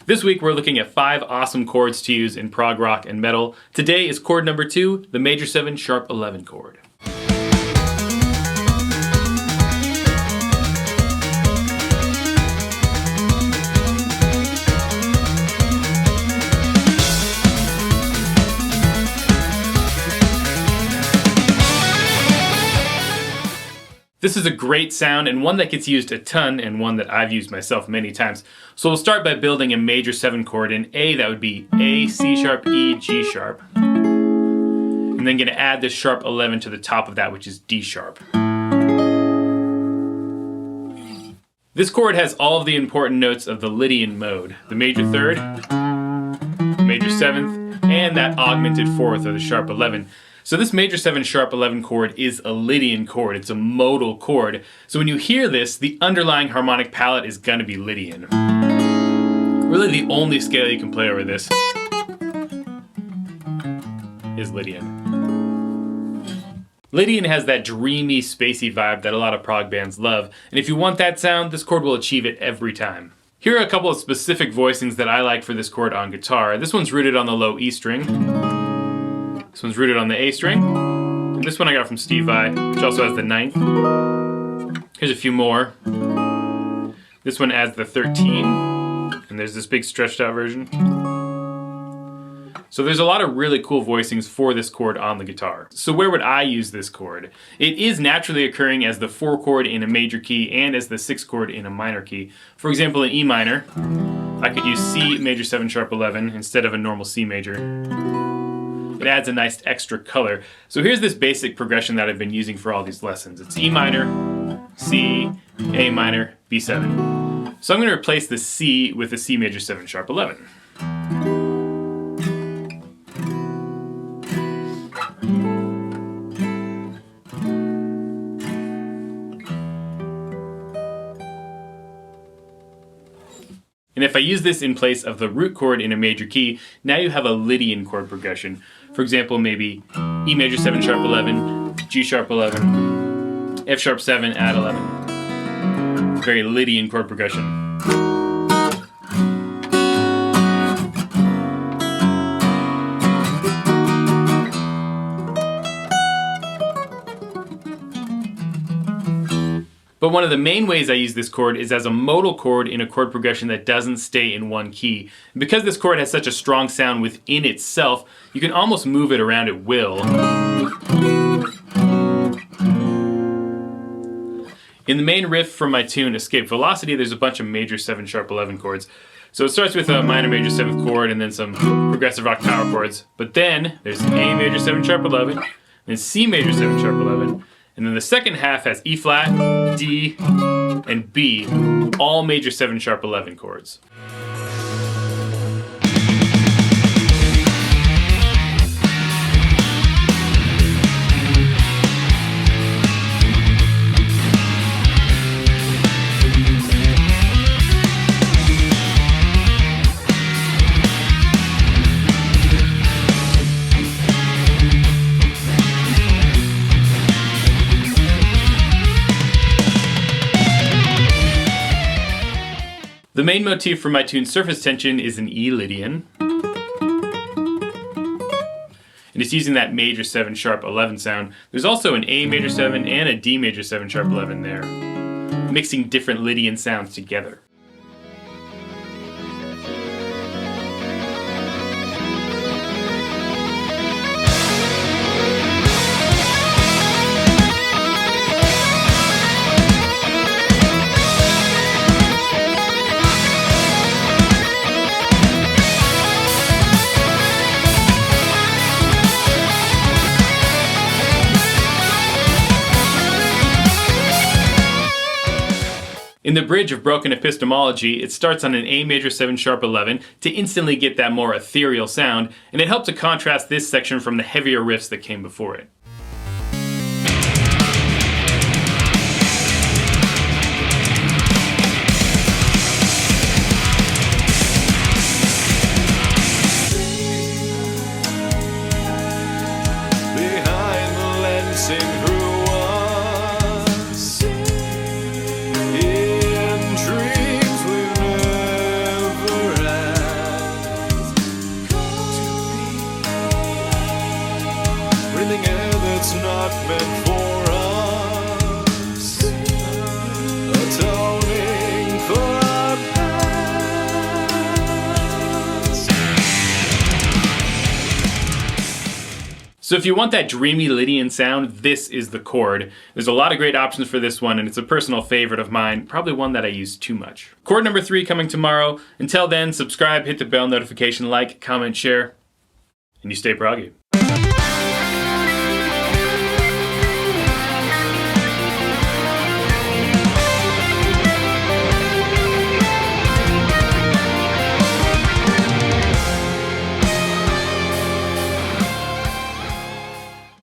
This week we're looking at 5 awesome chords to use in prog rock and metal. Today is chord number 2, the major 7 sharp 11 chord. This is a great sound and one that gets used a ton and one that I've used myself many times. So we'll start by building a major 7 chord. In A, that would be A, C sharp, E, G sharp. And then going to add this sharp 11 to the top of that, which is D sharp. This chord has all of the important notes of the Lydian mode. The major 3rd, major 7th, and that augmented 4th, or the sharp 11. So this major 7 sharp 11 chord is a Lydian chord. It's a modal chord. So when you hear this, the underlying harmonic palette is going to be Lydian. Really the only scale you can play over this is Lydian. Lydian has that dreamy, spacey vibe that a lot of prog bands love. And if you want that sound, this chord will achieve it every time. Here are a couple of specific voicings that I like for this chord on guitar. This one's rooted on the low E string. This one's rooted on the A string. And this one I got from Steve Vai, which also has the 9th. Here's a few more. This one adds the 13. And there's this big stretched out version. So there's a lot of really cool voicings for this chord on the guitar. So where would I use this chord? It is naturally occurring as the 4 chord in a major key and as the 6 chord in a minor key. For example, in E minor, I could use C major 7 sharp 11 instead of a normal C major. It adds a nice extra color. So here's this basic progression that I've been using for all these lessons. It's E minor, C, A minor, B7. So I'm going to replace the C with the C major 7 sharp 11. And if I use this in place of the root chord in a major key, now you have a Lydian chord progression. For example, maybe E major 7 sharp 11, G sharp 11, F sharp 7, add 11. Very Lydian chord progression. But one of the main ways I use this chord is as a modal chord in a chord progression that doesn't stay in one key. And because this chord has such a strong sound within itself, you can almost move it around at will. In the main riff from my tune, Escape Velocity, there's a bunch of major 7 sharp 11 chords. So it starts with a minor major 7th chord and then some progressive rock power chords. But then there's A major 7 sharp 11, then C major 7 sharp 11, and then the second half has E flat, D, and B, all major 7 sharp 11 chords. The main motif for my tune Surface Tension is an E Lydian. And it's using that major 7 sharp 11 sound. There's also an A major 7 and a D major 7 sharp 11 there, mixing different Lydian sounds together. In the bridge of Broken Epistemology, it starts on an A major 7 sharp 11 to instantly get that more ethereal sound, and it helped to contrast this section from the heavier riffs that came before it. Behind the lens, sing through us. In dreams we've never had. meant for us, atoning for our past. So if you want that dreamy Lydian sound, this is the chord. There's a lot of great options for this one, and it's a personal favorite of mine, probably one that I use too much. Chord number 3 coming tomorrow. Until then, subscribe, hit the bell notification, like, comment, share, and you stay proggy.